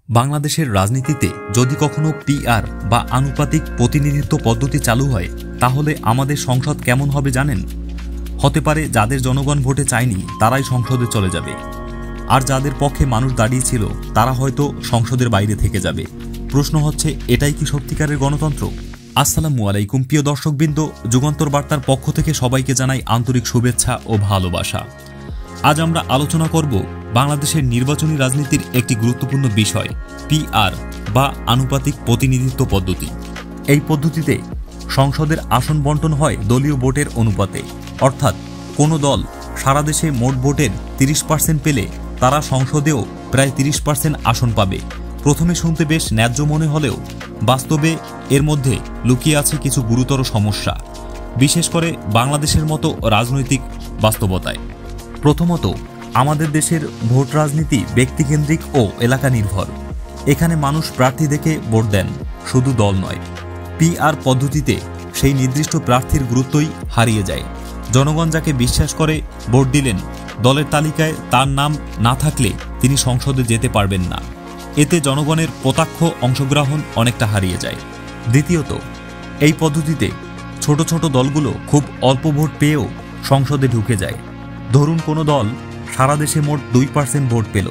বাংলাদেশের রাজনীতিতে যদি কখনো পিআর বা আনুপাতিক প্রতিনিধিত্ব পদ্ধতি চালু হয় তাহলে আমাদের সংসদ কেমন হবে জানেন? হতে পারে যাদের জনগণ ভোটে চায়নি তারাই সংসদে চলে যাবে, আর যাদের পক্ষে মানুষ দাঁড়িয়েছিল তারা হয়তো সংসদের বাইরে থেকে যাবে। প্রশ্ন হচ্ছে, এটাই কি সত্যিকারের গণতন্ত্র? আসসালামু আলাইকুম প্রিয় দর্শকবৃন্দ, যুগান্তর বার্তার পক্ষ থেকে সবাইকে জানাই আন্তরিক শুভেচ্ছা ও ভালোবাসা। আজ আমরা আলোচনা করব বাংলাদেশের নির্বাচনী রাজনীতির একটি গুরুত্বপূর্ণ বিষয়, পিআর বা আনুপাতিক প্রতিনিধিত্ব পদ্ধতি। এই পদ্ধতিতে সংসদের আসন বণ্টন হয় দলীয় ভোটের অনুপাতে, অর্থাৎ কোনো দল সারা দেশে মোট ভোটের 30% পেলে তারা সংসদেও প্রায় 30% আসন পাবে। প্রথমে শুনতে বেশ ন্যায্য মনে হলেও বাস্তবে এর মধ্যে লুকিয়ে আছে কিছু গুরুতর সমস্যা, বিশেষ করে বাংলাদেশের মতো রাজনৈতিক বাস্তবতায়। প্রথমত, আমাদের দেশের ভোট রাজনীতি ব্যক্তিকেন্দ্রিক ও এলাকা নির্ভর। এখানে মানুষ প্রার্থী দেখে ভোট দেন, শুধু দল নয়। পিআর পদ্ধতিতে সেই নির্দিষ্ট প্রার্থীর গুরুত্বই হারিয়ে যায়। জনগণ যাকে বিশ্বাস করে ভোট দিলেন, দলের তালিকায় তার নাম না থাকলে তিনি সংসদে যেতে পারবেন না। এতে জনগণের প্রত্যক্ষ অংশগ্রহণ অনেকটা হারিয়ে যায়। দ্বিতীয়ত, এই পদ্ধতিতে ছোট ছোট দলগুলো খুব অল্প ভোট পেয়েও সংসদে ঢুকে যায়। ধরুন কোনো দল সারা দেশে মোট 2% ভোট পেল,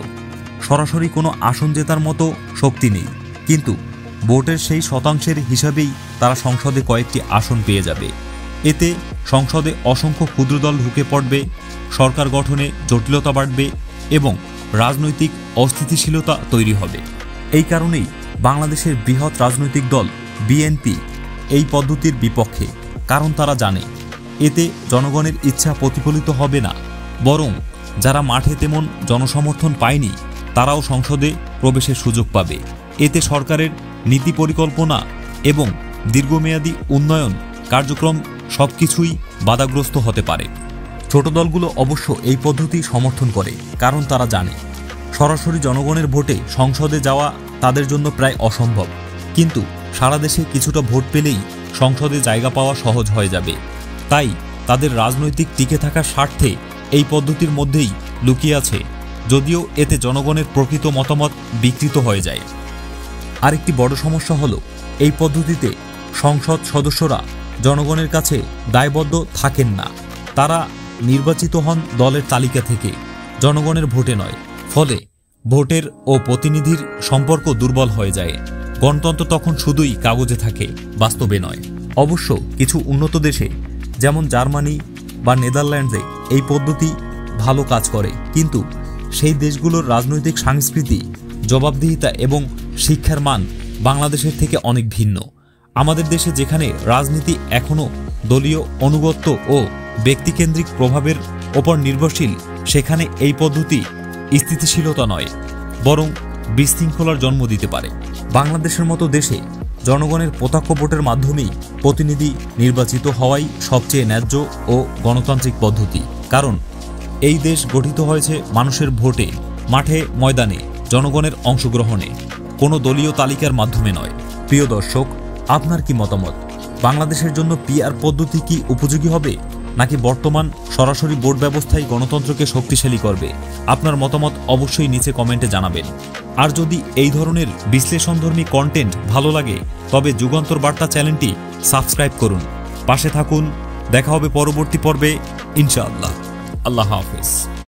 সরাসরি কোনো আসন জেতার মতো শক্তি নেই, কিন্তু ভোটের সেই শতাংশের হিসাবেই তারা সংসদে কয়েকটি আসন পেয়ে যাবে। এতে সংসদে অসংখ্য ক্ষুদ্র দল ঢুকে পড়বে, সরকার গঠনে জটিলতা বাড়বে এবং রাজনৈতিক অস্থিতিশীলতা তৈরি হবে। এই কারণেই বাংলাদেশের বৃহৎ রাজনৈতিক দল বিএনপি এই পদ্ধতির বিপক্ষে, কারণ তারা জানে এতে জনগণের ইচ্ছা প্রতিফলিত হবে না, বরং যারা মাঠে তেমন জনসমর্থন পায়নি তারাও সংসদে প্রবেশের সুযোগ পাবে। এতে সরকারের নীতি পরিকল্পনা এবং দীর্ঘমেয়াদী উন্নয়ন কার্যক্রম সবকিছুই বাধাগ্রস্ত হতে পারে। ছোট দলগুলো অবশ্য এই পদ্ধতি সমর্থন করে, কারণ তারা জানে সরাসরি জনগণের ভোটে সংসদে যাওয়া তাদের জন্য প্রায় অসম্ভব, কিন্তু সারা দেশে কিছুটা ভোট পেলেই সংসদে জায়গা পাওয়া সহজ হয়ে যাবে। তাই তাদের রাজনৈতিক টিকে থাকার স্বার্থে এই পদ্ধতির মধ্যেই লুকিয়ে আছে, যদিও এতে জনগণের প্রকৃত মতামত বিকৃত হয়ে যায়। আরেকটি বড় সমস্যা হলো, এই পদ্ধতিতে সংসদ সদস্যরা জনগণের কাছে দায়বদ্ধ থাকেন না। তারা নির্বাচিত হন দলের তালিকা থেকে, জনগণের ভোটে নয়। ফলে ভোটের ও প্রতিনিধির সম্পর্ক দুর্বল হয়ে যায়। গণতন্ত্র তখন শুধুই কাগজে থাকে, বাস্তবে নয়। অবশ্য কিছু উন্নত দেশে যেমন জার্মানি বা নেদারল্যান্ডসে এই পদ্ধতি ভালো কাজ করে, কিন্তু সেই দেশগুলোর রাজনৈতিক সংস্কৃতি, জবাবদিহিতা এবং শিক্ষার মান বাংলাদেশের থেকে অনেক ভিন্ন। আমাদের দেশে যেখানে রাজনীতি এখনও দলীয় অনুগত্য ও ব্যক্তিকেন্দ্রিক প্রভাবের ওপর নির্ভরশীল, সেখানে এই পদ্ধতি স্থিতিশীলতা নয়, বরং বিশৃঙ্খলার জন্ম দিতে পারে। বাংলাদেশের মতো দেশে জনগণের প্রত্যক্ষ ভোটের মাধ্যমেই প্রতিনিধি নির্বাচিত হওয়াই সবচেয়ে ন্যায্য ও গণতান্ত্রিক পদ্ধতি, কারণ এই দেশ গঠিত হয়েছে মানুষের ভোটে, মাঠে ময়দানে, জনগণের অংশগ্রহণে, কোনো দলীয় তালিকার মাধ্যমে নয়। প্রিয় দর্শক, আপনার কি মতামত? বাংলাদেশের জন্য পিআর পদ্ধতি কি উপযোগী হবে, নাকি বর্তমান সরাসরি ভোট ব্যবস্থাই গণতন্ত্রকে শক্তিশালী করবে? আপনার মতামত অবশ্যই নিচে কমেন্টে জানাবেন। আর যদি এই ধরনের বিশ্লেষণধর্মী কন্টেন্ট ভালো লাগে তবে যুগান্তর বার্তা চ্যানেলটি সাবস্ক্রাইব করুন, পাশে থাকুন। দেখা হবে পরবর্তী পর্বে ইনশাআল্লাহ। আল্লাহ হাফেজ।